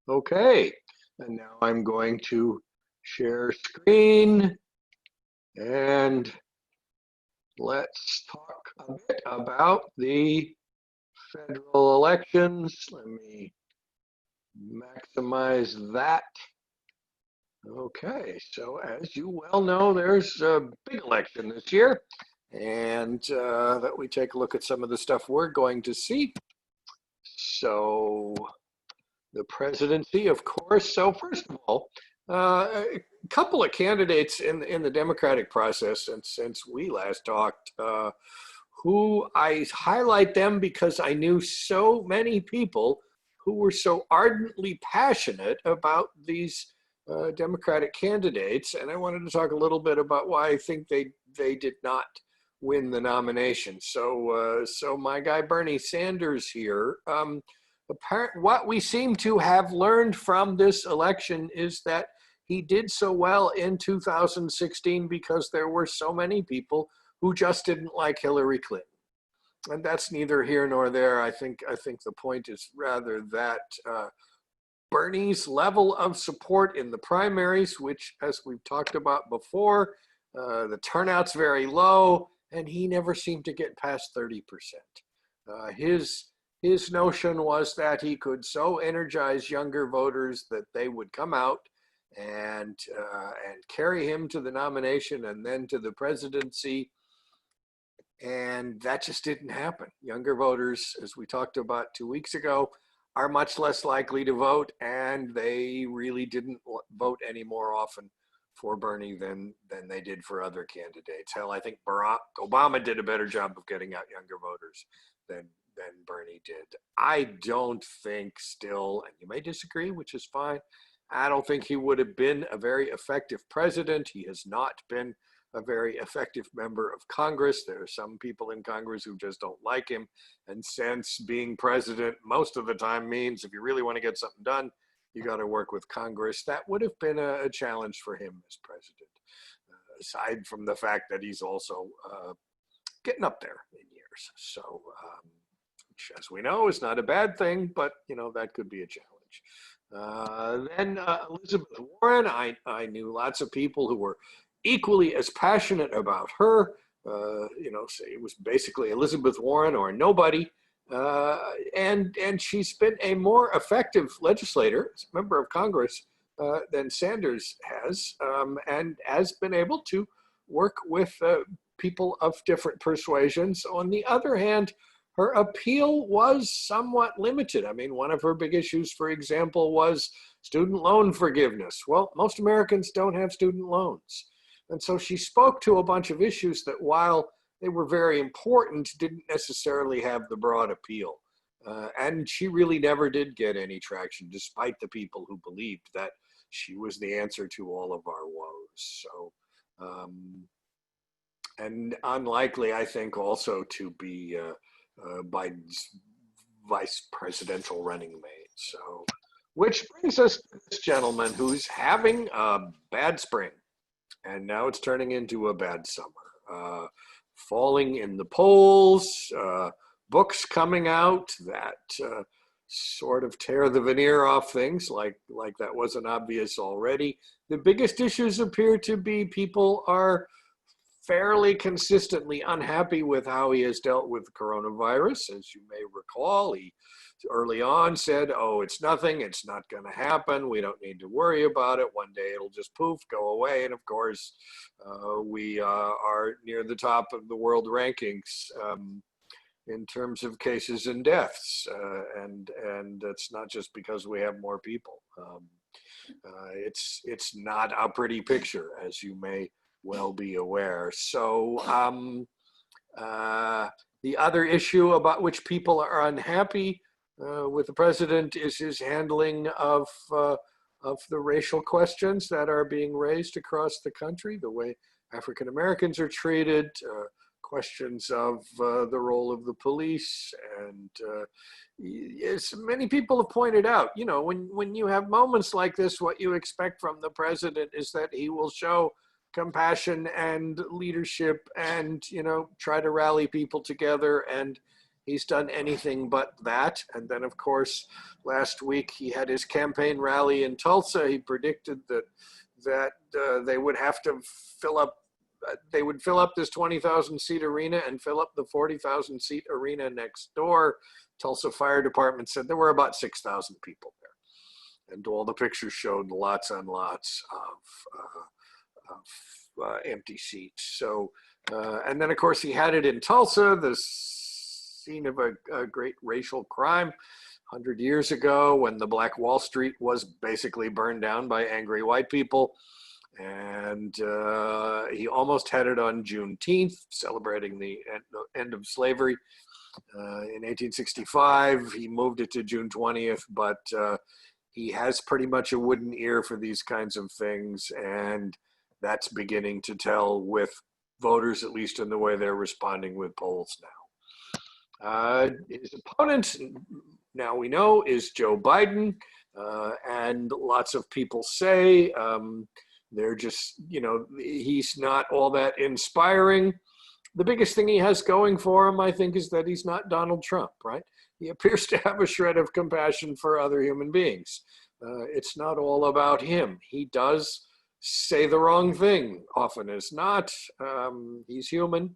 Okay, and now I'm going to share screen and let's talk a bit about the federal elections. Let me maximize that. Okay, so as you well know, there's a big election this year, and that we take a look at some of the stuff we're going to see. So the presidency, of course. So first of all, a couple of candidates in the Democratic process since we last talked, who I highlight them because I knew so many people who were so ardently passionate about these Democratic candidates, and I wanted to talk a little bit about why I think they did not win the nomination. So my guy Bernie Sanders here. What we seem to have learned from this election is that he did so well in 2016 because there were so many people who just didn't like Hillary Clinton. And that's neither here nor there. I think the point is rather that Bernie's level of support in the primaries, which, as we've talked about before, the turnout's very low, and he never seemed to get past 30%. His notion was that he could so energize younger voters that they would come out and carry him to the nomination and then to the presidency. And that just didn't happen. Younger voters, as we talked about 2 weeks ago, are much less likely to vote, and they really didn't vote any more often for Bernie than they did for other candidates. Hell, I think Barack Obama did a better job of getting out younger voters than Bernie did. I don't think still, and you may disagree, which is fine, I don't think he would have been a very effective president. He has not been a very effective member of Congress. There are some people in Congress who just don't like him. And since being president most of the time means if you really want to get something done, you got to work with Congress, that would have been a challenge for him as president, aside from the fact that he's also getting up there in years. So, which, as we know, is not a bad thing, but that could be a challenge. Then Elizabeth Warren, I knew lots of people who were equally as passionate about her. It was basically Elizabeth Warren or nobody. And she's been a more effective legislator, as a member of Congress, than Sanders has, and has been able to work with people of different persuasions. On the other hand, her appeal was somewhat limited. I mean, one of her big issues, for example, was student loan forgiveness. Well, most Americans don't have student loans. And so she spoke to a bunch of issues that, while they were very important, didn't necessarily have the broad appeal. And she really never did get any traction, despite the people who believed that she was the answer to all of our woes. So, and unlikely, I think, also to be Biden's vice presidential running mate. So, which brings us to this gentleman who's having a bad spring. And now it's turning into a bad summer. Falling in the polls, books coming out that sort of tear the veneer off things, like that wasn't obvious already. The biggest issues appear to be people are fairly consistently unhappy with how he has dealt with coronavirus. As you may recall, he early on said, oh, it's nothing, it's not going to happen, we don't need to worry about it, one day it'll just poof, go away. And of course, we are near the top of the world rankings in terms of cases and deaths. And it's not just because we have more people. It's not a pretty picture, as you may well be aware. So the other issue about which people are unhappy with the president is his handling of the racial questions that are being raised across the country, the way African Americans are treated, questions of the role of the police. And as many people have pointed out, when you have moments like this, what you expect from the president is that he will show compassion and leadership and, try to rally people together. And he's done anything but that. And then, of course, last week he had his campaign rally in Tulsa. He predicted that they would have to fill up. They would fill up this 20,000 seat arena and fill up the 40,000 seat arena next door. Tulsa Fire Department said there were about 6,000 people there. And all the pictures showed lots and lots of empty seats. So, and then of course he had it in Tulsa, the scene of a great racial crime 100 years ago when the Black Wall Street was basically burned down by angry white people. And he almost had it on Juneteenth, celebrating the end of slavery. In 1865, he moved it to June 20th, but he has pretty much a wooden ear for these kinds of things, and that's beginning to tell with voters, at least in the way they're responding with polls now. His opponent, now we know, is Joe Biden, and lots of people say they're just, he's not all that inspiring. The biggest thing he has going for him, I think, is that he's not Donald Trump, right? He appears to have a shred of compassion for other human beings. It's not all about him. He does say the wrong thing often as not. He's human.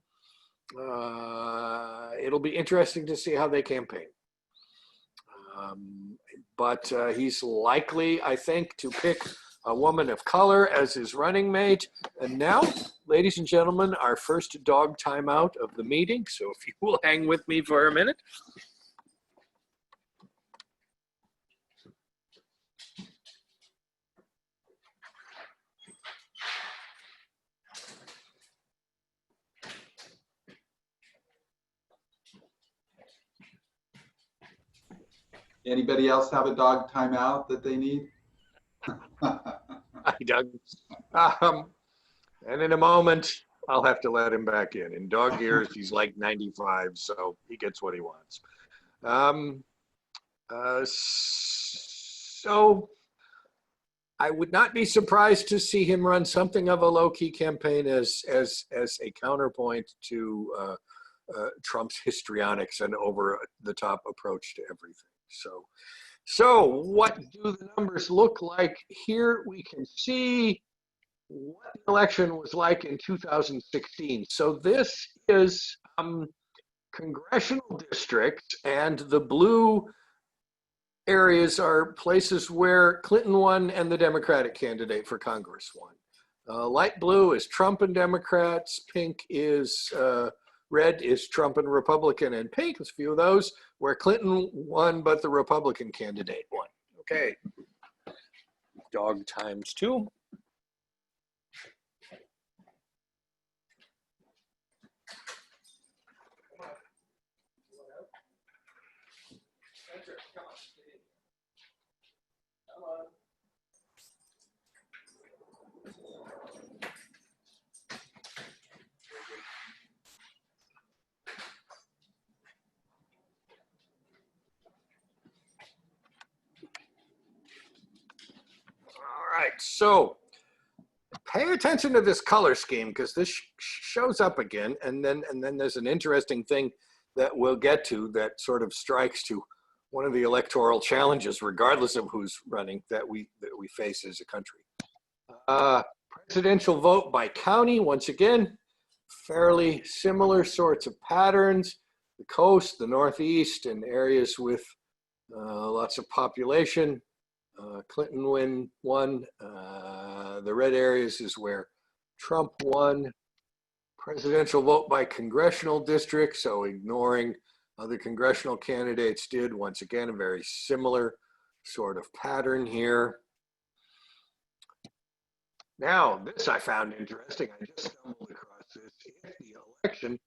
It'll be interesting to see how they campaign. But he's likely, I think, to pick a woman of color as his running mate. And now, ladies and gentlemen, our first dog timeout of the meeting. So if you will hang with me for a minute. Anybody else have a dog timeout that they need? Hi, Doug. And in a moment, I'll have to let him back in. In dog years, he's like 95, so he gets what he wants. So I would not be surprised to see him run something of a low-key campaign as a counterpoint to Trump's histrionics and over-the-top approach to everything. So what do the numbers look like? Here we can see what the election was like in 2016. So this is congressional districts, and the blue areas are places where Clinton won and the Democratic candidate for Congress won. Light blue is Trump and Democrats. Pink is red is Trump and Republican, and pink, there's a few of those, where Clinton won, but the Republican candidate won. Okay. Dog times 2. All right, so pay attention to this color scheme because this shows up again, and then there's an interesting thing that we'll get to that sort of strikes to one of the electoral challenges, regardless of who's running, that we face as a country. Presidential vote by county, once again, fairly similar sorts of patterns. The coast, the Northeast, and areas with lots of population. Clinton won. The red areas is where Trump won. Presidential vote by congressional district, so ignoring other congressional candidates did. Once again, a very similar sort of pattern here. Now, this I found interesting. I just stumbled across this. If the election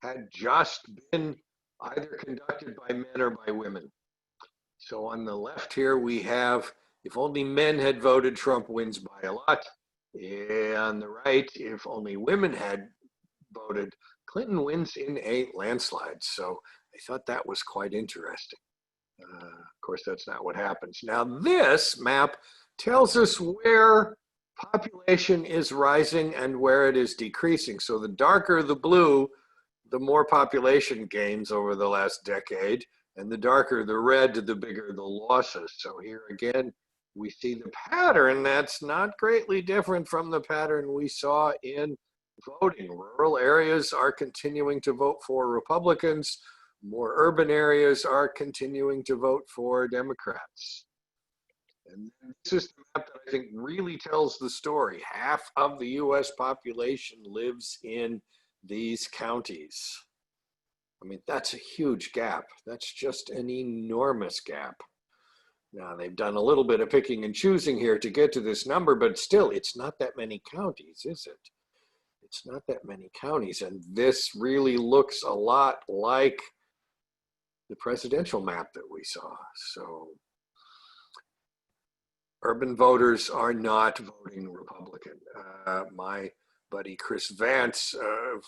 had just been either conducted by men or by women. So on the left here, we have, if only men had voted, Trump wins by a lot. And on the right, if only women had voted, Clinton wins in a landslide. So I thought that was quite interesting. Of course, that's not what happens. Now, this map tells us where population is rising and where it is decreasing. So the darker the blue, the more population gains over the last decade, and the darker the red, the bigger the losses. So here again, we see the pattern that's not greatly different from the pattern we saw in voting. Rural areas are continuing to vote for Republicans. More urban areas are continuing to vote for Democrats. And this is the map that I think really tells the story. Half of the US population lives in these counties. I mean, that's a huge gap. That's just an enormous gap. Now, they've done a little bit of picking and choosing here to get to this number, but still, it's not that many counties, is it? It's not that many counties. And this really looks a lot like the presidential map that we saw. So urban voters are not voting Republican. My buddy Chris Vance,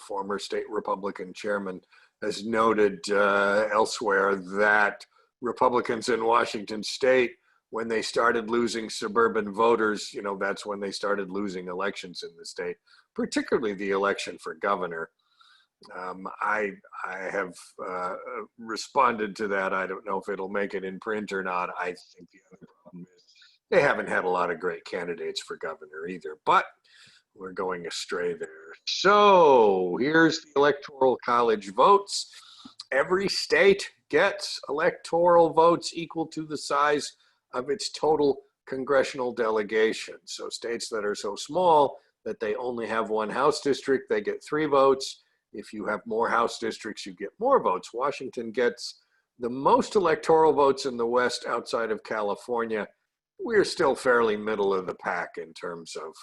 former state Republican chairman, has noted elsewhere that Republicans in Washington state, when they started losing suburban voters, you know, that's when they started losing elections in the state, particularly the election for governor. I have responded to that. I don't know if it'll make it in print or not. I think the other problem is they haven't had a lot of great candidates for governor either, but we're going astray there. So here's the Electoral College votes. Every state gets electoral votes equal to the size of its total congressional delegation. So states that are so small that they only have one House district, they get 3 votes. If you have more House districts, you get more votes. Washington gets the most electoral votes in the West outside of California. We're still fairly middle of the pack in terms of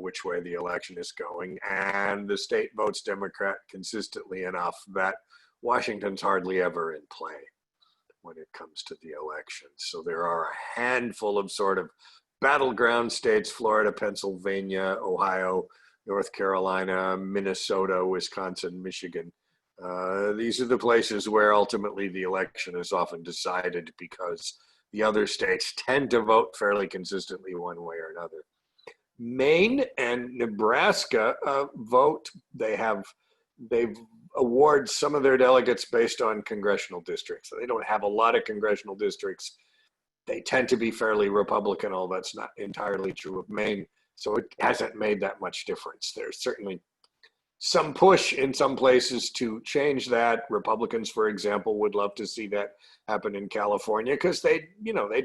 which way the election is going. And the state votes Democrat consistently enough that Washington's hardly ever in play when it comes to the election. So there are a handful of sort of battleground states: Florida, Pennsylvania, Ohio, North Carolina, Minnesota, Wisconsin, Michigan. These are the places where ultimately the election is often decided because the other states tend to vote fairly consistently one way or another. Maine and Nebraska vote. They've award some of their delegates based on congressional districts. So they don't have a lot of congressional districts. They tend to be fairly Republican, although that's not entirely true of Maine. So it hasn't made that much difference. There's certainly some push in some places to change that. Republicans, for example, would love to see that happen in California because they'd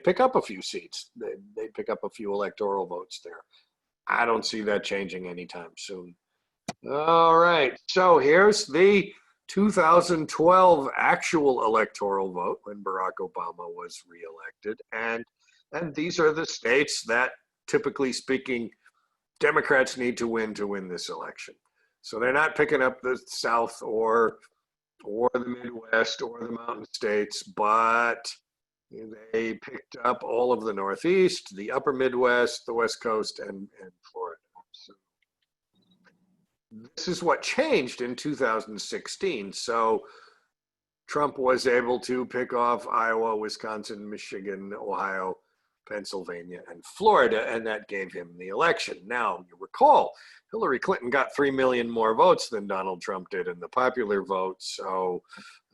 pick up a few seats. They'd pick up a few electoral votes there. I don't see that changing anytime soon. All right, so here's the 2012 actual electoral vote when Barack Obama was reelected. And these are the states that, typically speaking, Democrats need to win this election. So they're not picking up the South or the Midwest or the Mountain States, but they picked up all of the Northeast, the Upper Midwest, the West Coast, and Florida. So this is what changed in 2016. So Trump was able to pick off Iowa, Wisconsin, Michigan, Ohio, Pennsylvania, and Florida, and that gave him the election. Now, you recall, Hillary Clinton got 3 million more votes than Donald Trump did in the popular vote. So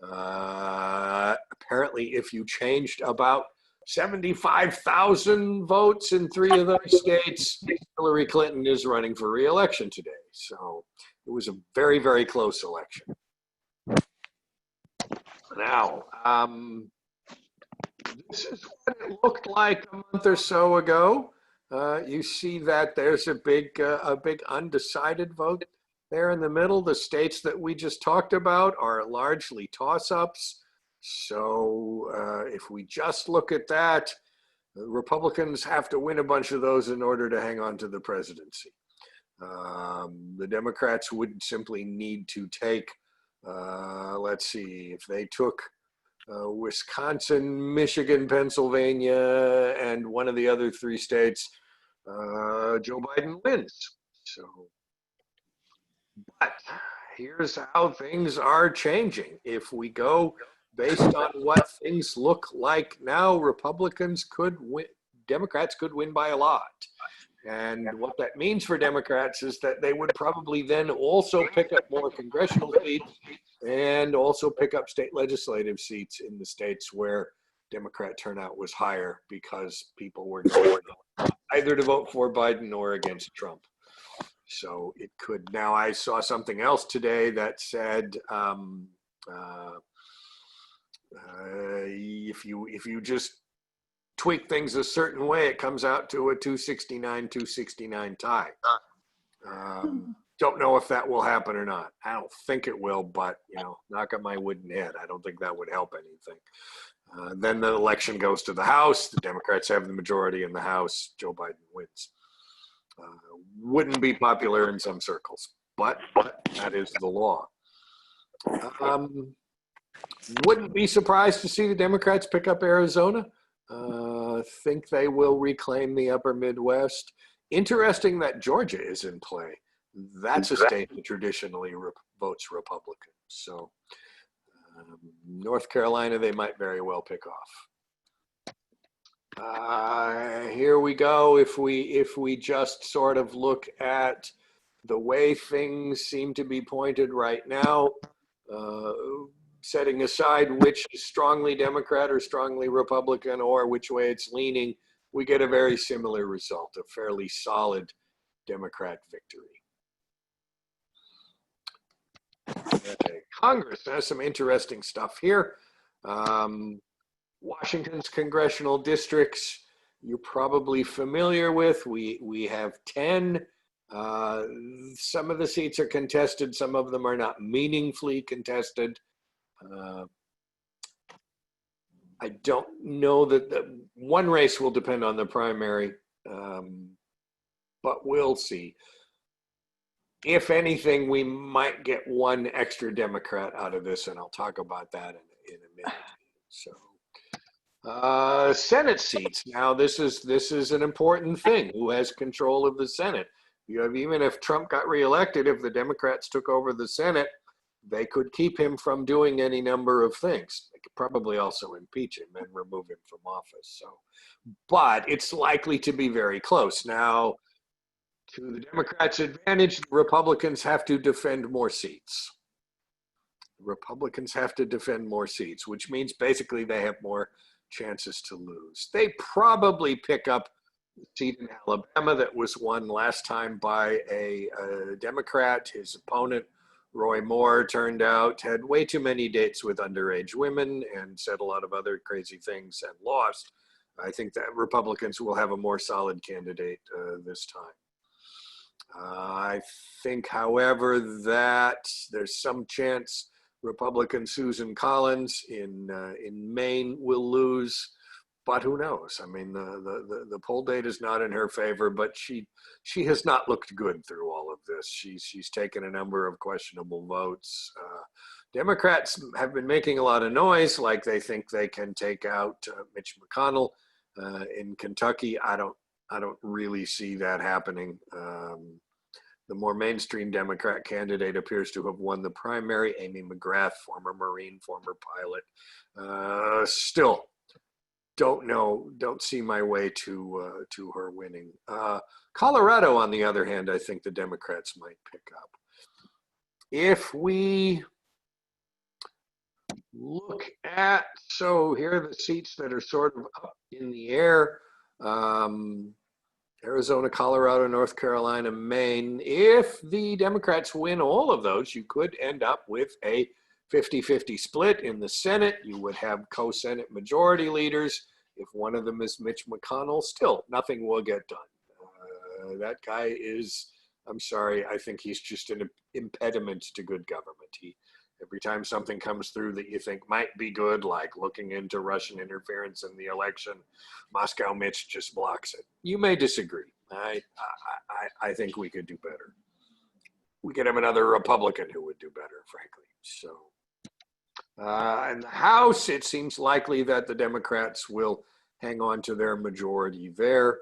apparently, if you changed about 75,000 votes in 3 of those states, Hillary Clinton is running for re-election today. So it was a very, very close election. Now, this is what it looked like a month or so ago. You see that there's a big undecided vote there in the middle. The states that we just talked about are largely toss-ups. So if we just look at that, the Republicans have to win a bunch of those in order to hang on to the presidency. The Democrats would simply need to take, let's see, if they took Wisconsin, Michigan, Pennsylvania, and one of the other 3 states, Joe Biden wins. So, but here's how things are changing. If we go based on what things look like now, Republicans could win, Democrats could win by a lot. And what that means for Democrats is that they would probably then also pick up more congressional seats and also pick up state legislative seats in the states where Democrat turnout was higher because people were going either to vote for Biden or against Trump. So it could. Now, I saw something else today that said if you just tweak things a certain way, it comes out to a 269 tie. Don't know if that will happen or not. I don't think it will, but knock on my wooden head. I don't think that would help anything. Then the election goes to the House. The Democrats have the majority in the House. Joe Biden wins. Wouldn't be popular in some circles, but that is the law. Wouldn't be surprised to see the Democrats pick up Arizona. Think they will reclaim the upper Midwest. Interesting that Georgia is in play. That's a state that traditionally votes Republican. So North Carolina, they might very well pick off. Here we go. If we just sort of look at the way things seem to be pointed right now, setting aside which is strongly Democrat or strongly Republican or which way it's leaning, we get a very similar result, a fairly solid Democrat victory. Okay. Congress has some interesting stuff here. Washington's congressional districts, you're probably familiar with. We have 10. Some of the seats are contested. Some of them are not meaningfully contested. I don't know that one race will depend on the primary, but we'll see. If anything, we might get one extra Democrat out of this, and I'll talk about that in a minute. So, Senate seats. Now, this is an important thing. Who has control of the Senate? You have, even if Trump got reelected, if the Democrats took over the Senate, they could keep him from doing any number of things. They could probably also impeach him and remove him from office. So, but it's likely to be very close. Now, to the Democrats' advantage, the Republicans have to defend more seats. Republicans have to defend more seats, which means basically they have more chances to lose. They probably pick up the seat in Alabama that was won last time by a Democrat. His opponent, Roy Moore, turned out, had way too many dates with underage women and said a lot of other crazy things and lost. I think that Republicans will have a more solid candidate this time. I think, however, that there's some chance Republican Susan Collins in Maine will lose, but who knows? I mean, the poll data is not in her favor, but she has not looked good through all of this. She's taken a number of questionable votes. Democrats have been making a lot of noise, like they think they can take out Mitch McConnell in Kentucky. I don't really see that happening. The more mainstream Democrat candidate appears to have won the primary, Amy McGrath, former Marine, former pilot. Still, don't see my way to her winning. Colorado, on the other hand, I think the Democrats might pick up. If we look at, so here are the seats that are sort of up in the air. Arizona, Colorado, North Carolina, Maine. If the Democrats win all of those, you could end up with a 50-50 split in the Senate. You would have co-Senate majority leaders. If one of them is Mitch McConnell, still nothing will get done. That guy is, I'm sorry, I think he's just an impediment to good government. Every time something comes through that you think might be good, like looking into Russian interference in the election, Moscow Mitch just blocks it. You may disagree. I think we could do better. We could have another Republican who would do better, frankly. So, in the House, it seems likely that the Democrats will hang on to their majority there.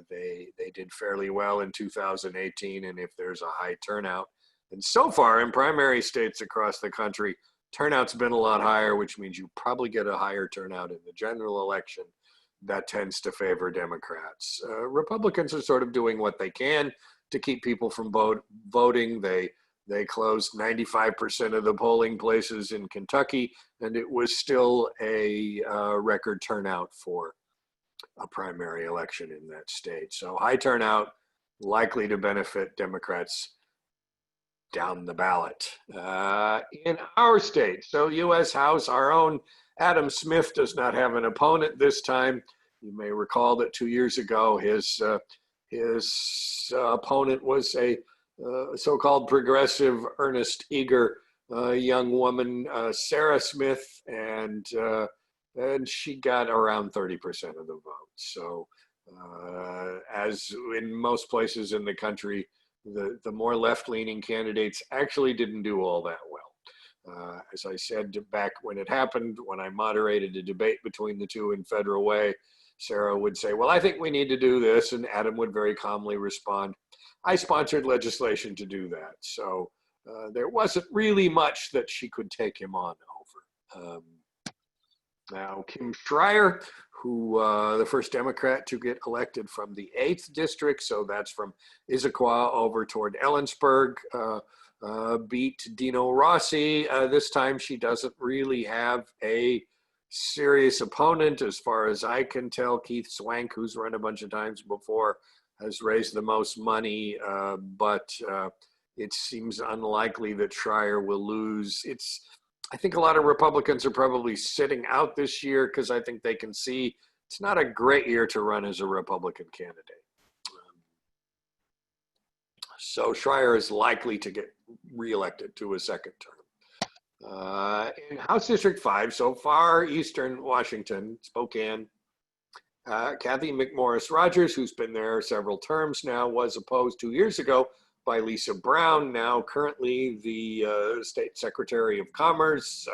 They did fairly well in 2018, and if there's a high turnout, and so far in primary states across the country, turnout's been a lot higher, which means you probably get a higher turnout in the general election. that tends to favor Democrats. Republicans are sort of doing what they can to keep people from voting. They closed 95% of the polling places in Kentucky, and it was still a record turnout for a primary election in that state. So high turnout, likely to benefit Democrats down the ballot. In our state, so U.S. House, our own Adam Smith does not have an opponent this time. You may recall that 2 years ago, his opponent was a so-called progressive, earnest, eager young woman, Sarah Smith, and she got around 30% of the vote. So as in most places in the country, the more left-leaning candidates actually didn't do all that well. As I said back when it happened, when I moderated a debate between the two in Federal Way, Sarah would say, well, I think we need to do this. And Adam would very calmly respond, I sponsored legislation to do that. So there wasn't really much that she could take him on over. Now, Kim Schreier, who the first Democrat to get elected from the 8th district, so that's from Issaquah over toward Ellensburg, beat Dino Rossi. This time she doesn't really have a serious opponent as far as I can tell. Keith Swank, who's run a bunch of times before, has raised the most money, but it seems unlikely that Schreier will lose. I think a lot of Republicans are probably sitting out this year because I think they can see it's not a great year to run as a Republican candidate. So Schreier is likely to get reelected to a second term. In House District 5, so far, Eastern Washington, Spokane, Kathy McMorris Rodgers, who's been there several terms now, was opposed 2 years ago by Lisa Brown, now currently the State Secretary of Commerce,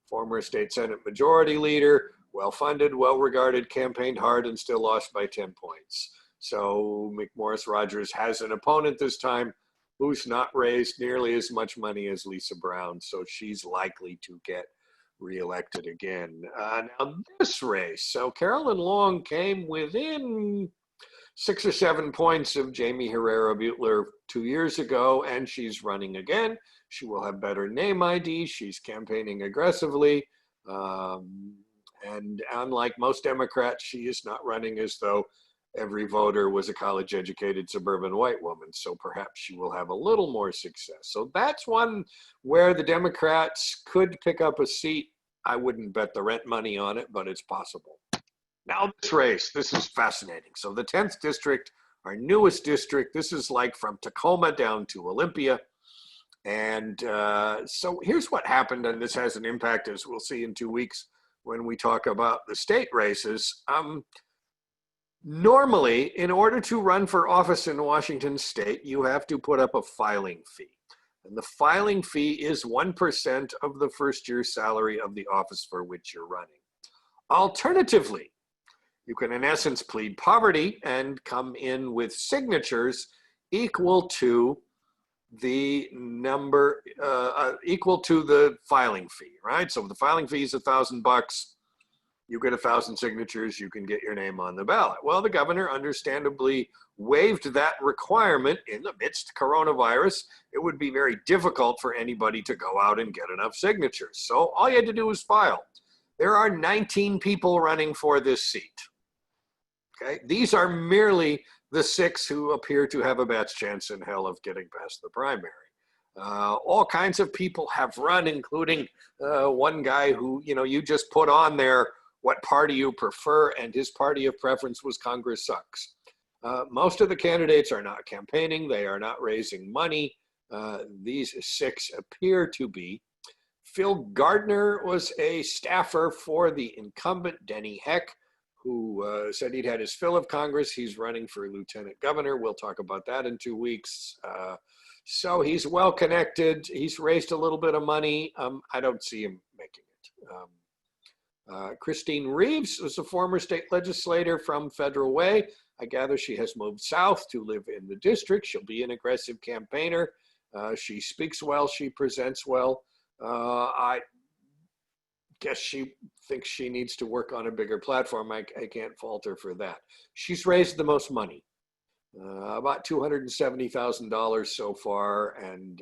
former State Senate Majority Leader, well-funded, well-regarded, campaigned hard, and still lost by 10 points. So McMorris Rodgers has an opponent this time who's not raised nearly as much money as Lisa Brown, so she's likely to get reelected again. Now this race, so Carolyn Long came within 6 or 7 points of Jamie Herrera Butler 2 years ago, and she's running again. She will have better name ID. She's campaigning aggressively. And unlike most Democrats, she is not running as though every voter was a college-educated suburban white woman. So perhaps she will have a little more success. So that's one where the Democrats could pick up a seat. I wouldn't bet the rent money on it, but it's possible. Now this race, this is fascinating. So the 10th district, our newest district, this is like from Tacoma down to Olympia. And so here's what happened, and this has an impact, as we'll see in 2 weeks when we talk about the state races. Normally, in order to run for office in Washington state, you have to put up a filing fee. And the filing fee is 1% of the first year's salary of the office for which you're running. Alternatively, you can, in essence, plead poverty and come in with signatures equal to the number, equal to the filing fee, right? So if the filing fee is $1,000, you get 1,000 signatures, you can get your name on the ballot. Well, the governor understandably waived that requirement in the midst of coronavirus. It would be very difficult for anybody to go out and get enough signatures. So all you had to do was file. There are 19 people running for this seat. Okay, these are merely the 6 who appear to have a best chance in hell of getting past the primary. All kinds of people have run, including one guy who, you just put on there what party you prefer, and his party of preference was Congress Sucks. Most of the candidates are not campaigning. They are not raising money. These 6 appear to be. Phil Gardner was a staffer for the incumbent Denny Heck, who said he'd had his fill of Congress. He's running for lieutenant governor. We'll talk about that in 2 weeks. So he's well connected. He's raised a little bit of money. I don't see him making it. Christine Reeves was a former state legislator from Federal Way. I gather she has moved south to live in the district. She'll be an aggressive campaigner. She speaks well. She presents well. guess she thinks she needs to work on a bigger platform. I can't fault her for that. She's raised the most money, about $270,000 so far, and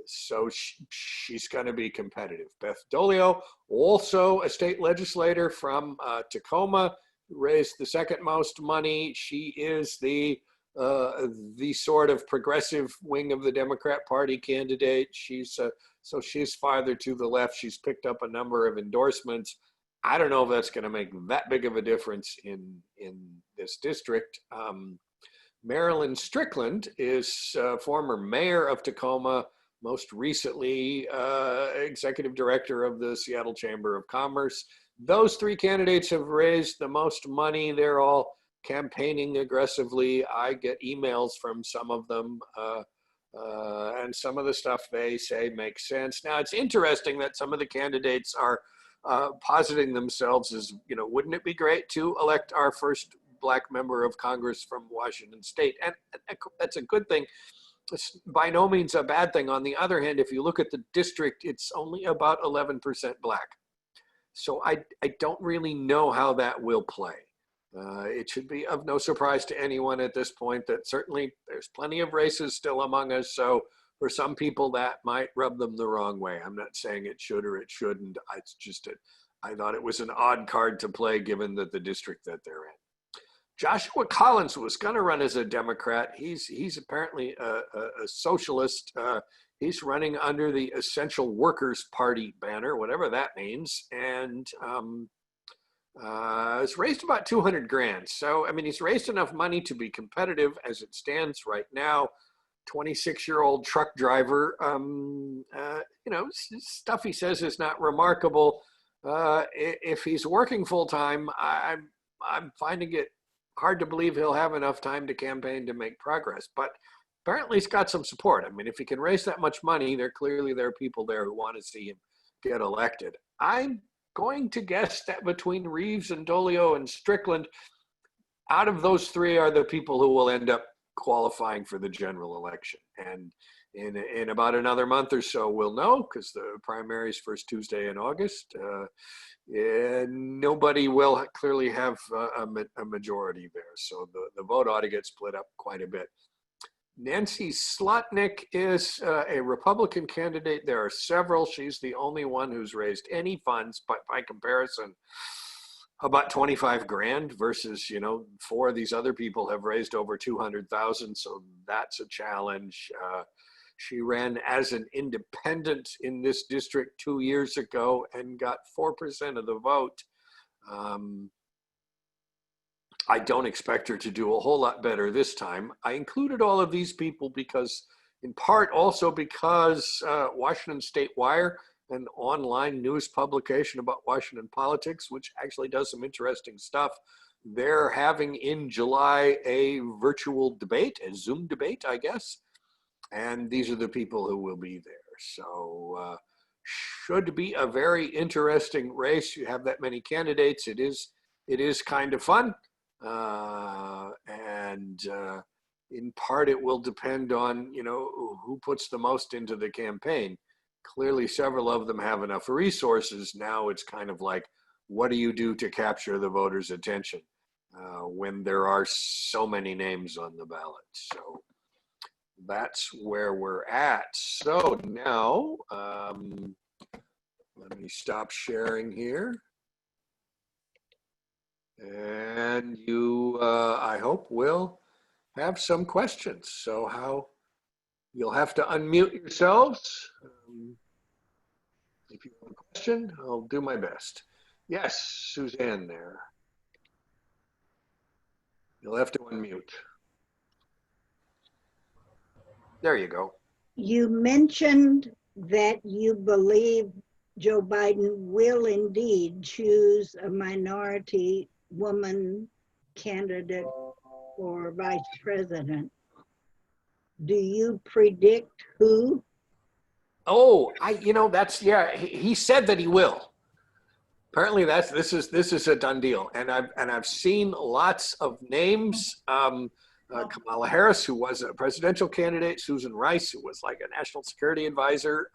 so she's going to be competitive. Beth Dolio, also a state legislator from Tacoma, raised the second most money. She is the sort of progressive wing of the Democrat Party candidate. So she's farther to the left. She's picked up a number of endorsements. I don't know if that's going to make that big of a difference in this district. Marilyn Strickland is former mayor of Tacoma, most recently executive director of the Seattle Chamber of Commerce. Those three candidates have raised the most money. They're all campaigning aggressively. I get emails from some of them, and some of the stuff they say makes sense. Now, it's interesting that some of the candidates are positing themselves as, wouldn't it be great to elect our first Black member of Congress from Washington State? And that's a good thing. It's by no means a bad thing. On the other hand, if you look at the district, it's only about 11% Black. So I don't really know how that will play. It should be of no surprise to anyone at this point that certainly there's plenty of races still among us. So for some people that might rub them the wrong way. I'm not saying it should or it shouldn't. It's just I thought it was an odd card to play given that the district that they're in. Joshua Collins was going to run as a Democrat. He's apparently a socialist. He's running under the Essential Workers Party banner, whatever that means, and has raised about 200 grand. So, I mean, he's raised enough money to be competitive as it stands right now. 26-year-old truck driver. Stuff he says is not remarkable. If he's working full time, I'm finding it hard to believe he'll have enough time to campaign to make progress, but apparently he's got some support. I mean, if he can raise that much money, there are people there who want to see him get elected. I'm going to guess that between Reeves and Dolio and Strickland, out of those three are the people who will end up qualifying for the general election. And in about another month or so, we'll know, because the primary's first Tuesday in August. Nobody will clearly have a majority there. So the vote ought to get split up quite a bit. Nancy Slotnick is a Republican candidate. There are several. She's the only one who's raised any funds, but by comparison, about 25 grand versus, four of these other people have raised over 200,000. So that's a challenge. She ran as an independent in this district 2 years ago and got 4% of the vote. I don't expect her to do a whole lot better this time. I included all of these people in part also because Washington State Wire, an online news publication about Washington politics, which actually does some interesting stuff, they're having in July a virtual debate, a Zoom debate, I guess. And these are the people who will be there. So should be a very interesting race. You have that many candidates. It is kind of fun. And in part, it will depend on, who puts the most into the campaign. Clearly, several of them have enough resources. Now it's kind of like, what do you do to capture the voters' attention when there are so many names on the ballot? So that's where we're at. So now, let me stop sharing here. And you, I hope, will have some questions. So you'll have to unmute yourselves. If you have a question, I'll do my best. Yes, Suzanne there. You'll have to unmute. There you go. You mentioned that you believe Joe Biden will indeed choose a minority woman candidate for vice president. Do you predict who? Oh, he said that he will. Apparently this is a done deal. And I've seen lots of names. Kamala Harris, who was a presidential candidate, Susan Rice, who was like a national security advisor,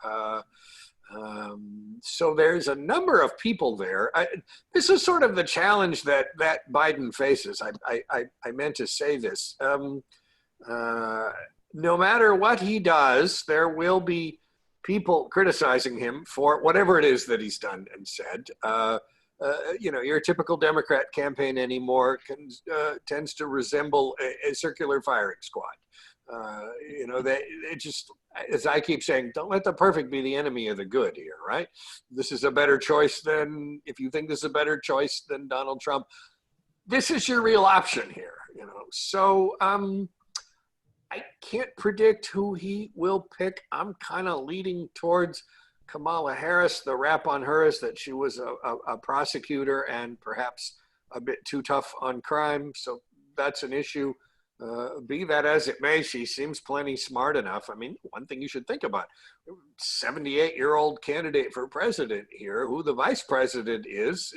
So there's a number of people there. This is sort of the challenge that Biden faces. I meant to say this. No matter what he does, there will be people criticizing him for whatever it is that he's done and said. Your typical Democrat campaign anymore tends to resemble a circular firing squad. It just, as I keep saying, don't let the perfect be the enemy of the good here, right? This is a better choice than, if you think this is a better choice than Donald Trump, this is your real option here, So I can't predict who he will pick. I'm kind of leading towards Kamala Harris. The rap on her is that she was a prosecutor and perhaps a bit too tough on crime. So that's an issue. Be that as it may, she seems plenty smart enough. I mean, one thing you should think about, 78-year-old candidate for president here, who the vice president is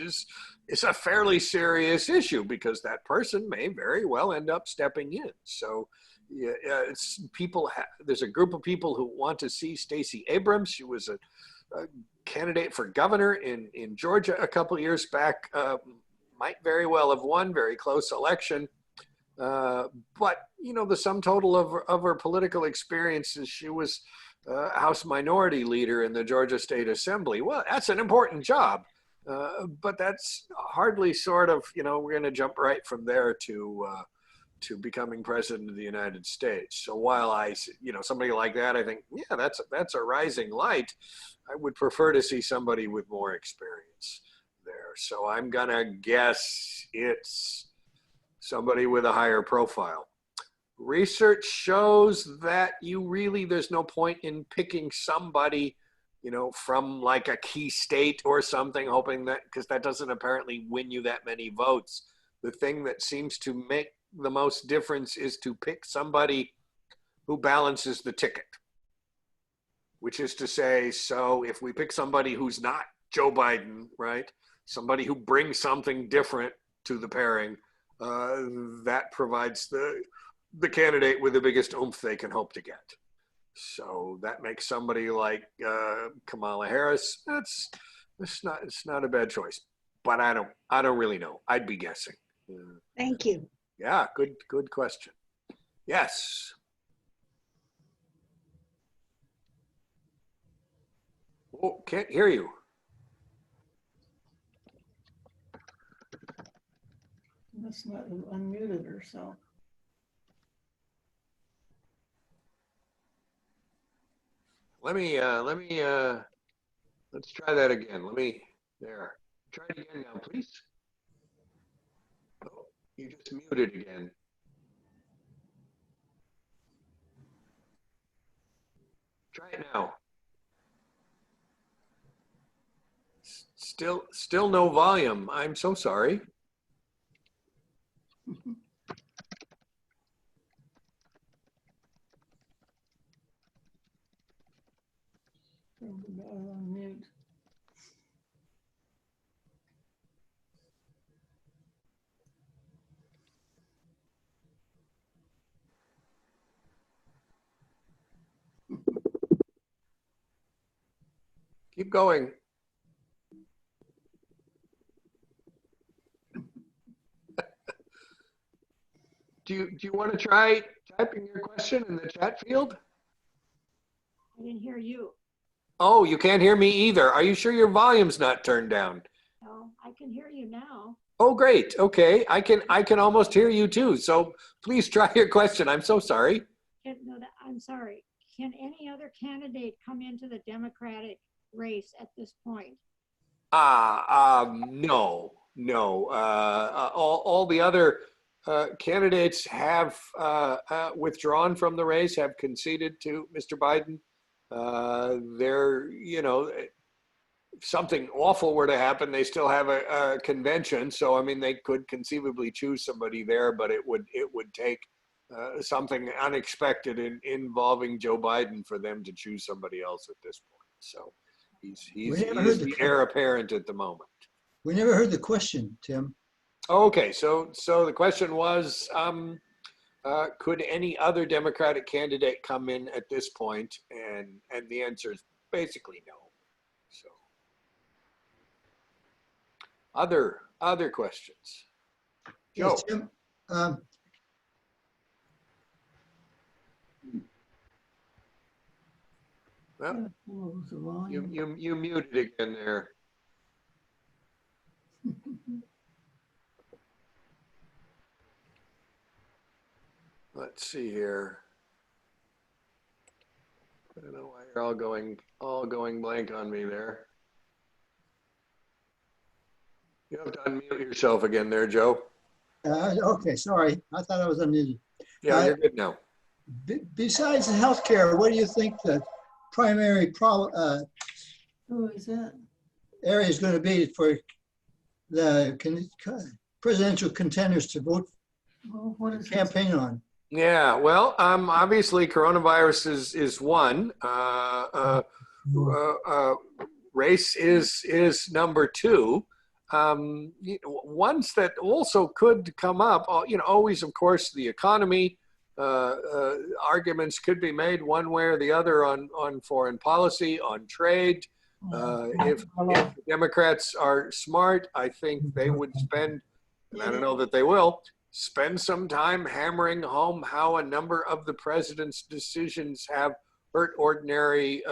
a fairly serious issue because that person may very well end up stepping in. So yeah, there's a group of people who want to see Stacey Abrams. She was a candidate for governor in Georgia a couple of years back, might very well have won, very close election. But, the sum total of her political experiences, she was House Minority Leader in the Georgia State Assembly. Well, that's an important job, but that's hardly sort of, we're going to jump right from there to becoming president of the United States. So while somebody like that, I think, yeah, that's a rising light. I would prefer to see somebody with more experience there. So I'm going to guess it's somebody with a higher profile. Research shows that there's no point in picking somebody, from like a key state or something, hoping that, because that doesn't apparently win you that many votes. The thing that seems to make the most difference is to pick somebody who balances the ticket, which is to say, so if we pick somebody who's not Joe Biden, right? Somebody who brings something different to the pairing, that provides the candidate with the biggest oomph they can hope to get. So that makes somebody like Kamala Harris. It's not a bad choice, but I don't really know. I'd be guessing. Thank you. Yeah, good question. Yes. Oh, can't hear you. That's not unmuted herself. Let's try that again. There. Try it again now, please. Oh, you just muted again. Try it now. Still no volume. I'm so sorry. Mute. Keep going. Do you want to try typing your question in the chat field? I didn't hear you. Oh, you can't hear me either. Are you sure your volume's not turned down? No, I can hear you now. Oh, great. Okay, I can almost hear you too. So please try your question. I'm so sorry. I'm sorry. Can any other candidate come into the Democratic race at this point? No. All the other candidates have withdrawn from the race, have conceded to Mr. Biden. If something awful were to happen, they still have a convention. So, I mean, they could conceivably choose somebody there, but it would take something unexpected involving Joe Biden for them to choose somebody else at this point. So he's the heir apparent at the moment. We never heard the question, Tim. Okay, so the question was, could any other Democratic candidate come in at this point? And the answer is basically no. Other questions? Joe? Yes, Tim. Well, Close the volume. you muted again there. Let's see here. I don't know why you're all going blank on me there. You have to unmute yourself again there, Joe. Okay, sorry. I thought I was unmuted. Yeah, you're good now. Besides the healthcare, what do you think the primary Who is that? area is going to be for the presidential contenders to vote, Oh, what is this? campaign on? Yeah, well, obviously coronavirus is one. Race is number two. Ones that also could come up, always, of course, the economy. Arguments could be made one way or the other on foreign policy, on trade. If the Democrats are smart, I think they would spend, and I don't know that they will, spend some time hammering home how a number of the president's decisions have hurt ordinary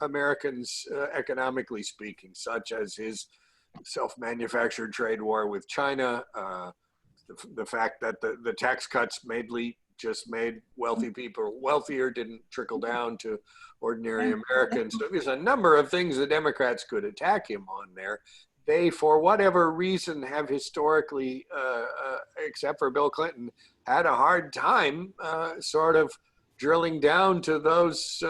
Americans, economically speaking, such as his self-manufactured trade war with China, the fact that the tax cuts just made wealthy people wealthier, didn't trickle down to ordinary Americans. So there's a number of things the Democrats could attack him on there. They, for whatever reason, have historically, except for Bill Clinton, had a hard time sort of drilling down to those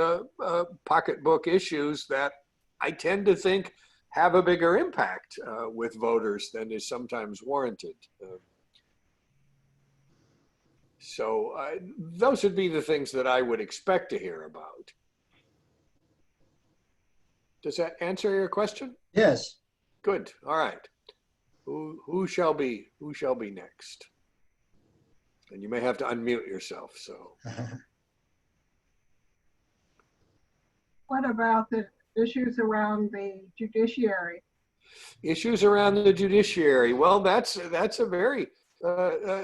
pocketbook issues that I tend to think have a bigger impact with voters than is sometimes warranted. So those would be the things that I would expect to hear about. Does that answer your question? Yes. Good. All right. Who shall be next? And you may have to unmute yourself. So. What about the issues around the judiciary? Issues around the judiciary. Well, that's a very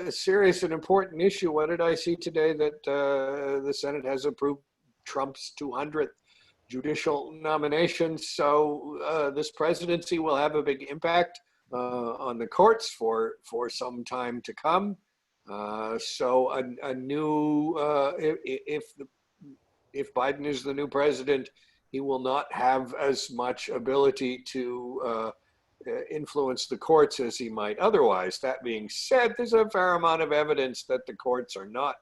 serious and important issue. What did I see today that the Senate has approved Trump's 200th judicial nominations? So this presidency will have a big impact on the courts for some time to come. So a new if Biden is the new president, he will not have as much ability to influence the courts as he might otherwise. That being said, there's a fair amount of evidence that the courts are not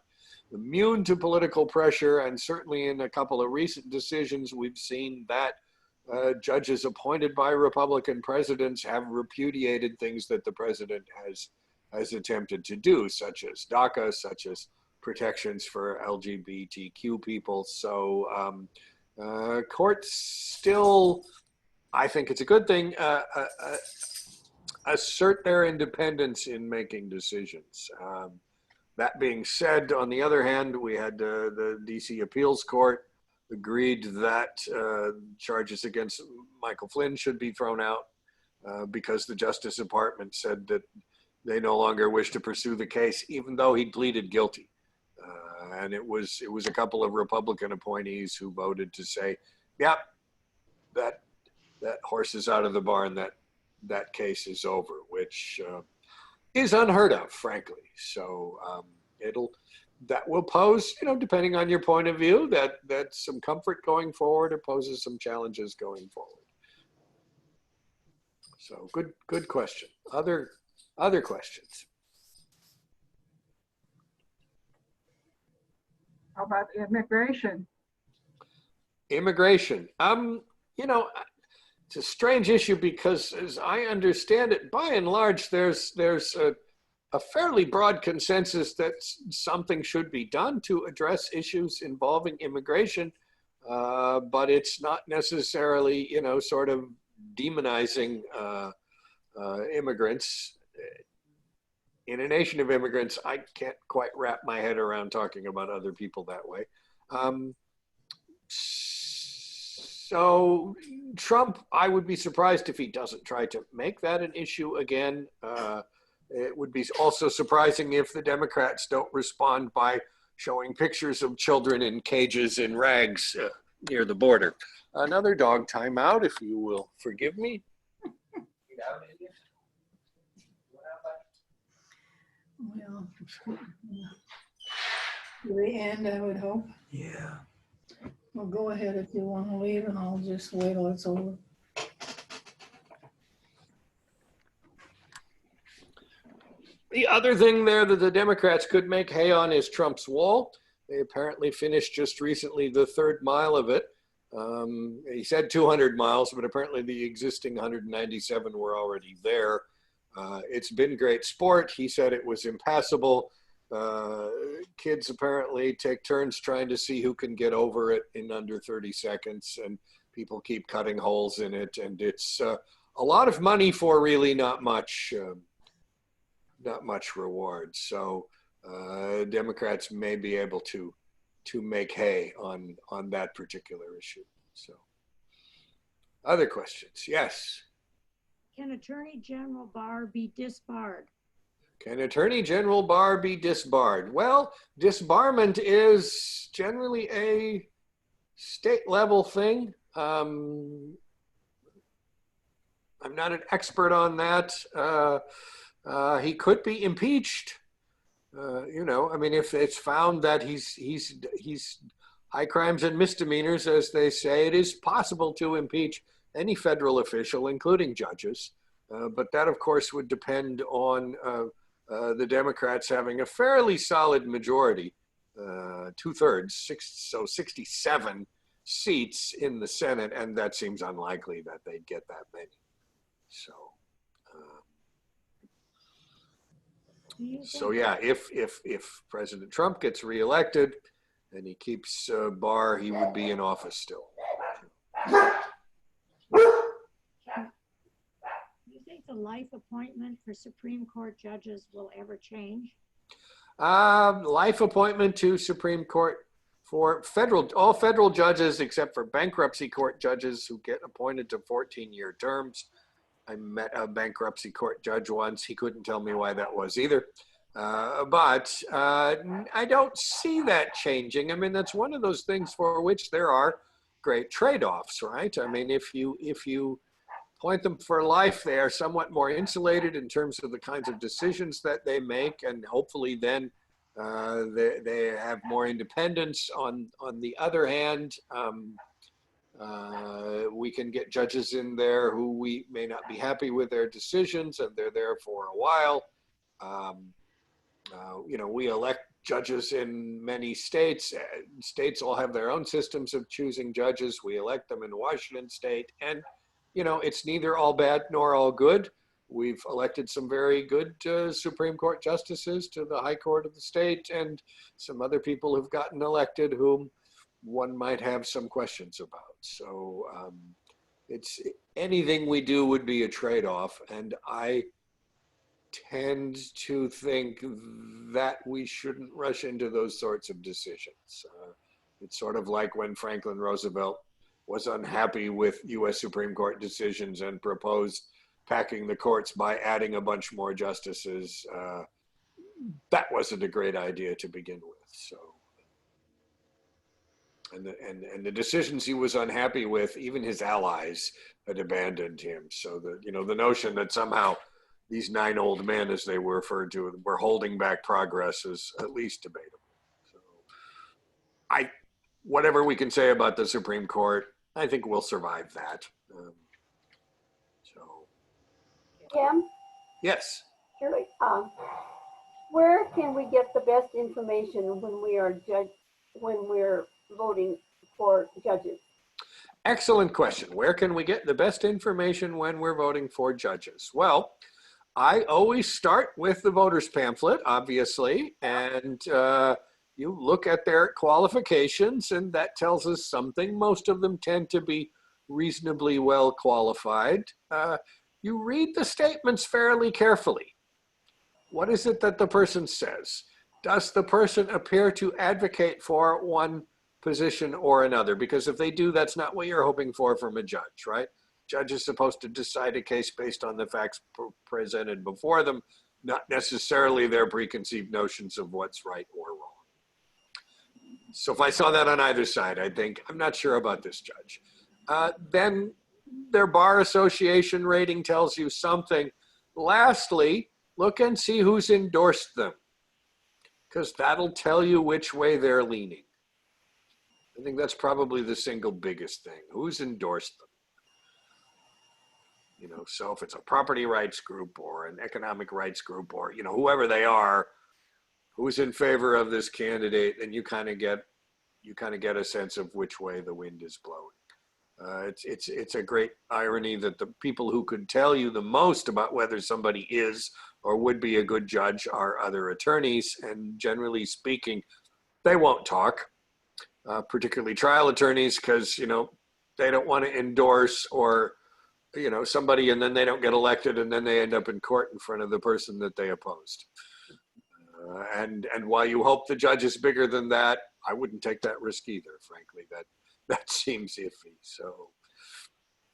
immune to political pressure, and certainly in a couple of recent decisions, we've seen that judges appointed by Republican presidents have repudiated things that the president has attempted to do, such as DACA, such as protections for LGBTQ people. So courts still, I think it's a good thing, assert their independence in making decisions. That being said, on the other hand, we had the DC Appeals Court agreed that charges against Michael Flynn should be thrown out because the Justice Department said that they no longer wish to pursue the case, even though he pleaded guilty. And it was a couple of Republican appointees who voted to say, "Yep, that horse is out of the barn. That case is over," which is unheard of, frankly. So that will pose, depending on your point of view, that's some comfort going forward. It poses some challenges going forward. So good question. Other questions? How about immigration? Immigration. It's a strange issue because, as I understand it, by and large, there's a fairly broad consensus that something should be done to address issues involving immigration, but it's not necessarily, sort of demonizing immigrants. In a nation of immigrants, I can't quite wrap my head around talking about other people that way. So Trump, I would be surprised if he doesn't try to make that an issue again. It would be also surprising if the Democrats don't respond by showing pictures of children in cages in rags near the border. Another dog timeout, if you will forgive me. Well, to the end, I would hope. Yeah. Well, go ahead if you want to leave, and I'll just wait till it's over. The other thing there that the Democrats could make hay on is Trump's wall. They apparently finished just recently the 3rd mile of it. He said 200 miles, but apparently the existing 197 were already there. It's been great sport. He said it was impassable. Kids apparently take turns trying to see who can get over it in under 30 seconds, and people keep cutting holes in it. And it's a lot of money for really not much reward. So Democrats may be able to make hay on that particular issue. So other questions? Yes. Can Attorney General Barr be disbarred? Can Attorney General Barr be disbarred? Well, disbarment is generally a state level thing. I'm not an expert on that. He could be impeached. I mean, if it's found that he's high crimes and misdemeanors, as they say, it is possible to impeach any federal official, including judges. But that, of course, would depend on the Democrats having a fairly solid majority, 2/3, so 67 seats in the Senate, and that seems unlikely that they'd get that many. So yeah, if President Trump gets reelected and he keeps Barr, he would be in office still. Do you think the life appointment for Supreme Court judges will ever change? Life appointment to Supreme Court for all federal judges except for bankruptcy court judges who get appointed to 14-year terms. I met a bankruptcy court judge once. He couldn't tell me why that was either. But I don't see that changing. I mean, that's one of those things for which there are great trade-offs, right? I mean, if you appoint them for life, they are somewhat more insulated in terms of the kinds of decisions that they make, and hopefully then they have more independence. On the other hand, we can get judges in there who we may not be happy with their decisions, and they're there for a while. We elect judges in many states. States all have their own systems of choosing judges. We elect them in Washington state, and it's neither all bad nor all good. We've elected some very good Supreme Court justices to the High Court of the state, and some other people have gotten elected whom one might have some questions about. So it's anything we do would be a trade-off, and I tend to think that we shouldn't rush into those sorts of decisions. It's sort of like when Franklin Roosevelt was unhappy with U.S. Supreme Court decisions and proposed packing the courts by adding a bunch more justices. That wasn't a great idea to begin with. So, and the decisions he was unhappy with, even his allies had abandoned him. So the notion that somehow these 9 old men, as they were referred to, were holding back progress is at least debatable. So whatever we can say about the Supreme Court, I think we'll survive that. Tim, Yes. Shirley, where can we get the best information when we're voting for judges? Excellent question. Where can we get the best information when we're voting for judges? Well, I always start with the voter's pamphlet, obviously, and you look at their qualifications, and that tells us something. Most of them tend to be reasonably well qualified. You read the statements fairly carefully. What is it that the person says? Does the person appear to advocate for one position or another, because if they do, that's not what you're hoping for from a judge, right? Judge is supposed to decide a case based on the facts presented before them, not necessarily their preconceived notions of what's right or wrong. So if I saw that on either side, I'd think, I'm not sure about this judge. Then their bar association rating tells you something. Lastly, look and see who's endorsed them, because that'll tell you which way they're leaning. I think that's probably the single biggest thing. Who's endorsed them? You know, so if it's a property rights group or an economic rights group or, you know, whoever they are, who's in favor of this candidate, then you kind of get a sense of which way the wind is blowing. It's a great irony that the people who could tell you the most about whether somebody is or would be a good judge are other attorneys, and generally speaking, they won't talk, particularly trial attorneys, because, you know, they don't want to endorse or, you know, somebody and then they don't get elected and then they end up in court in front of the person that they opposed. And while you hope the judge is bigger than that, I wouldn't take that risk either, frankly. That seems iffy. So,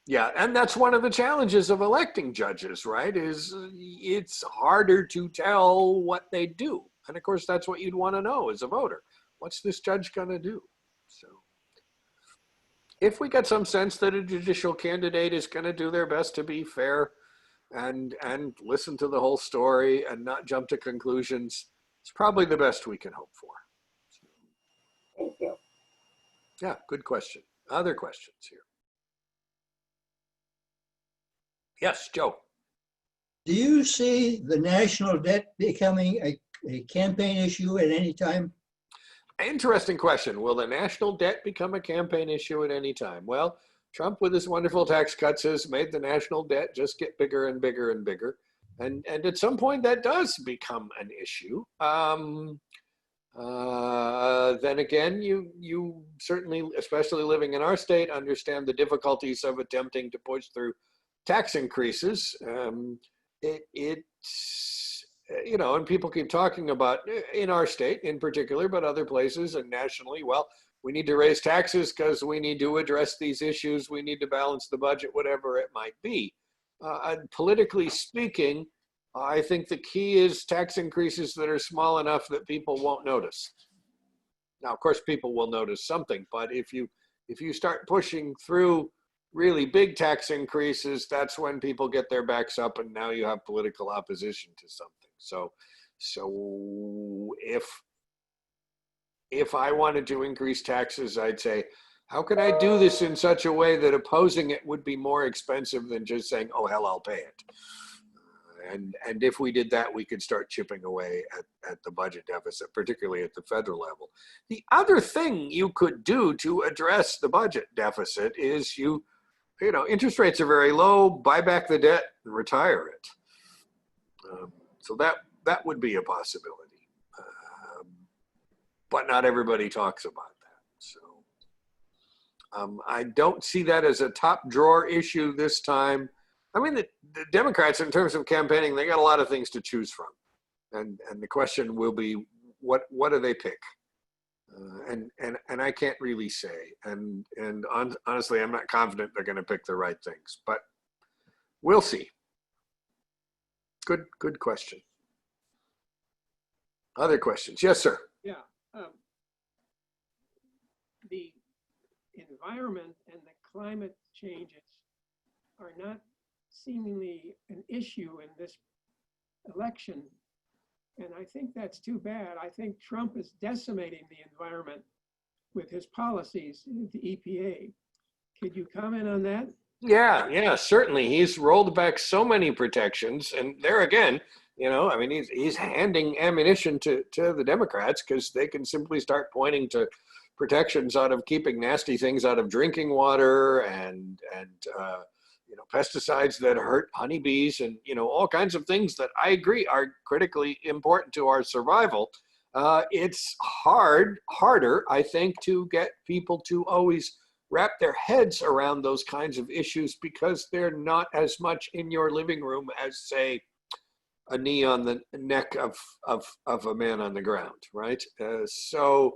yeah, and that's one of the challenges of electing judges, right? Is it's harder to tell what they do. And of course, that's what you'd want to know as a voter. What's this judge going to do? So, if we get some sense that a judicial candidate is going to do their best to be fair and listen to the whole story and not jump to conclusions, it's probably the best we can hope for. Thank you. Yeah, good question. Other questions here? Yes, Joe. Do you see the national debt becoming a campaign issue at any time? Interesting question. Will the national debt become a campaign issue at any time? Well, Trump, with his wonderful tax cuts, has made the national debt just get bigger and bigger and bigger. And at some point, that does become an issue. Then again, you certainly, especially living in our state, understand the difficulties of attempting to push through tax increases. It's, you know, and people keep talking about, in our state in particular, but other places and nationally, well, we need to raise taxes because we need to address these issues. We need to balance the budget, whatever it might be. And politically speaking, I think the key is tax increases that are small enough that people won't notice. Now, of course, people will notice something, but if you start pushing through really big tax increases, that's when people get their backs up, and now you have political opposition to something. So if I wanted to increase taxes, I'd say, how can I do this in such a way that opposing it would be more expensive than just saying, oh, hell, I'll pay it. And if we did that, we could start chipping away at the budget deficit, particularly at the federal level. The other thing you could do to address the budget deficit is you know, interest rates are very low, buy back the debt and retire it. So that would be a possibility. But not everybody talks about that. So I don't see that as a top drawer issue this time. I mean, the Democrats, in terms of campaigning, they got a lot of things to choose from. And the question will be, what do they pick? And I can't really say. And honestly, I'm not confident they're going to pick the right things, but we'll see. Good question. Other questions? Yes, sir. Yeah. The environment and the climate changes are not seemingly an issue in this election. And I think that's too bad. I think Trump is decimating the environment with his policies, the EPA. Could you comment on that? Yeah, certainly. He's rolled back so many protections, and there again, you know, I mean, he's handing ammunition to the Democrats because they can simply start pointing to protections out of keeping nasty things out of drinking water and you know, pesticides that hurt honeybees and, you know, all kinds of things that I agree are critically important to our survival. It's harder, I think, to get people to always wrap their heads around those kinds of issues because they're not as much in your living room as, say, a knee on the neck of a man on the ground, right? So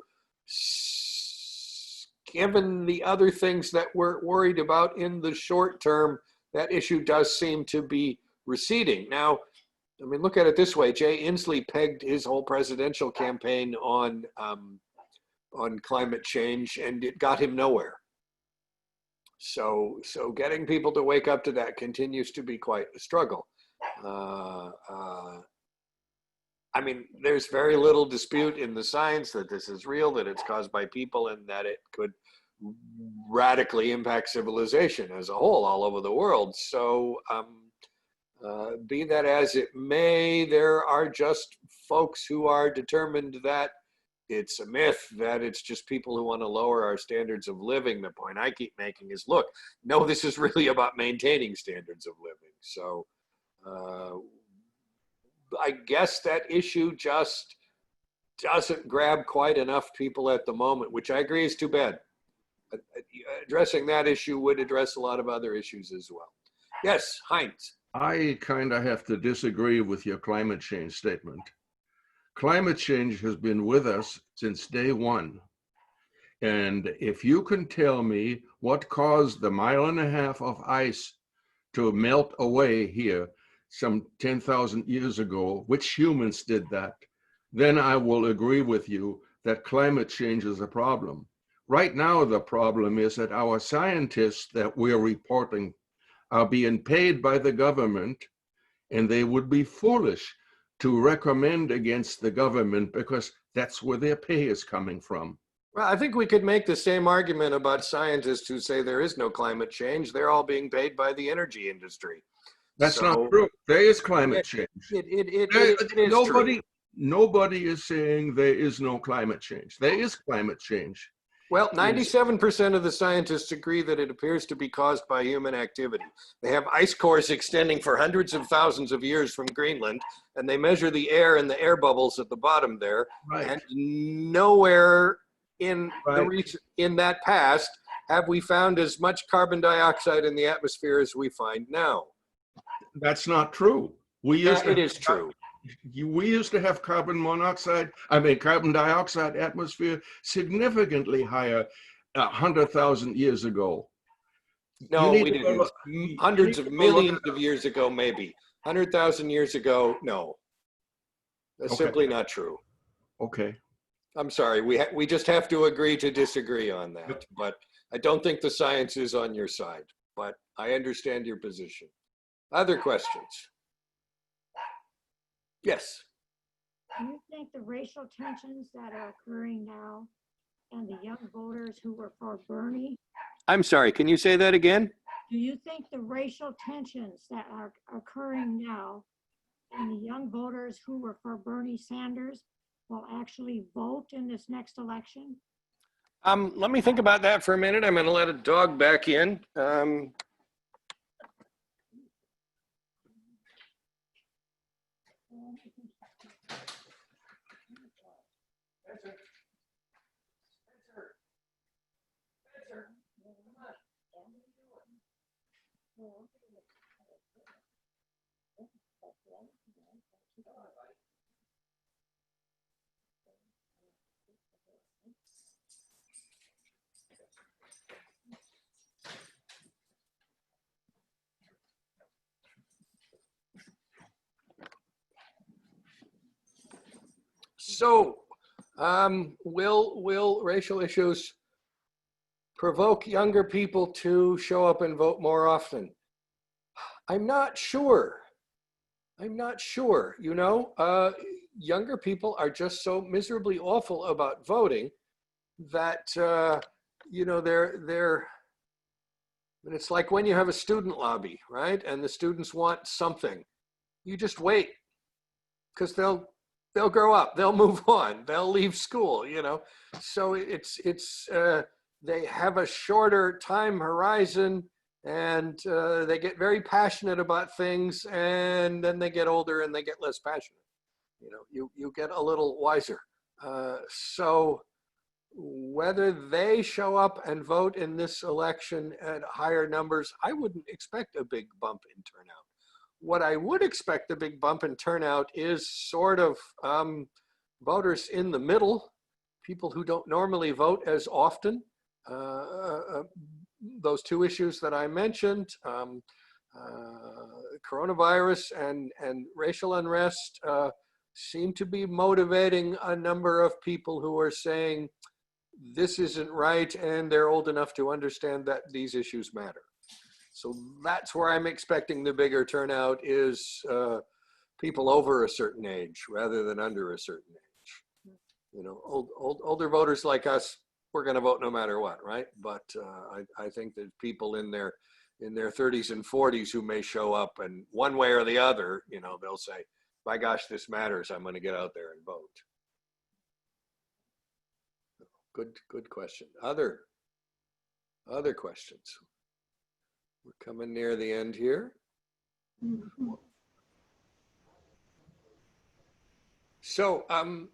given the other things that we're worried about in the short term, that issue does seem to be receding. Now, I mean, look at it this way. Jay Inslee pegged his whole presidential campaign on climate change, and it got him nowhere. So getting people to wake up to that continues to be quite a struggle. I mean, there's very little dispute in the science that this is real, that it's caused by people, and that it could radically impact civilization as a whole all over the world. So be that as it may, there are just folks who are determined that it's a myth, that it's just people who want to lower our standards of living. The point I keep making is, look, no, this is really about maintaining standards of living. So I guess that issue just doesn't grab quite enough people at the moment, which I agree is too bad. Addressing that issue would address a lot of other issues as well. Yes, Heinz. I kind of have to disagree with your climate change statement. Climate change has been with us since day one. And if you can tell me what caused the 1.5 miles of ice to melt away here some 10,000 years ago, which humans did that, then I will agree with you that climate change is a problem. Right now, the problem is that our scientists that we're reporting are being paid by the government, and they would be foolish to recommend against the government because that's where their pay is coming from. Well, I think we could make the same argument about scientists who say there is no climate change. They're all being paid by the energy industry. That's not true. There is climate change. It is true. Nobody is saying there is no climate change. There is climate change. Well, 97% of the scientists agree that it appears to be caused by human activity. They have ice cores extending for hundreds of thousands of years from Greenland, and they measure the air and the air bubbles at the bottom there. Right. And nowhere in in that past have we found as much carbon dioxide in the atmosphere as we find now. That's not true. It is true. We used to have carbon dioxide atmosphere significantly higher 100,000 years ago. No, we didn't. Hundreds of millions of years ago, maybe. 100,000 years ago, no. That's simply not true. Okay. I'm sorry. We just have to agree to disagree on that. But I don't think the science is on your side. But I understand your position. Other questions? Yes. Do you think the racial tensions that are occurring now and the young voters who were for Bernie, I'm sorry, can you say that again? do you think the racial tensions that are occurring now and the young voters who were for Bernie Sanders will actually vote in this next election? Let me think about that for a minute. I'm going to let a dog back in. So, will racial issues provoke younger people to show up and vote more often? I'm not sure. You know, younger people are just so miserably awful about voting that, you know, it's like when you have a student lobby, right? And the students want something. You just wait, because they'll grow up, they'll move on, they'll leave school, you know. So they have a shorter time horizon, and they get very passionate about things, and then they get older and they get less passionate. You know, you get a little wiser. So whether they show up and vote in this election at higher numbers, I wouldn't expect a big bump in turnout. What I would expect a big bump in turnout is sort of voters in the middle, people who don't normally vote as often, those two issues that I mentioned, coronavirus and racial unrest, seem to be motivating a number of people who are saying this isn't right, and they're old enough to understand that these issues matter. So that's where I'm expecting the bigger turnout is people over a certain age rather than under a certain age. You know, older voters like us, we're going to vote no matter what, right? But I think that people in their 30s and 40s who may show up, and one way or the other, you know, they'll say, by gosh, this matters. I'm going to get out there and vote. Good question. Other questions? We're coming near the end here. So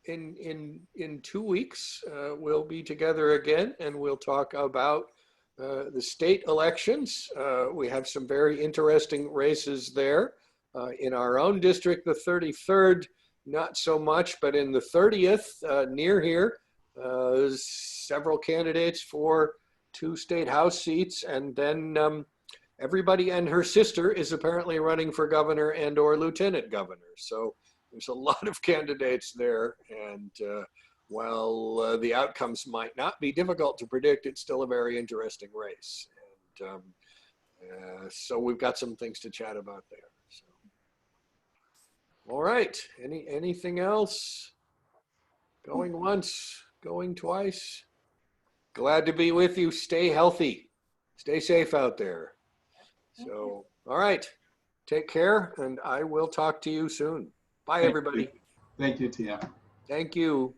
in 2 weeks, we'll be together again and we'll talk about the state elections. We have some very interesting races there. In our own district, the 33rd, not so much, but in the 30th, near here, several candidates for 2 state house seats, and then everybody and her sister is apparently running for governor and or lieutenant governor. So there's a lot of candidates there, and while the outcomes might not be difficult to predict, it's still a very interesting race. And so we've got some things to chat about there. So. All right, anything else? Going once, going twice? Glad to be with you. Stay healthy. Stay safe out there. So, all right, take care, and I will talk to you soon. Bye, everybody. Thank you, Tia. Thank you.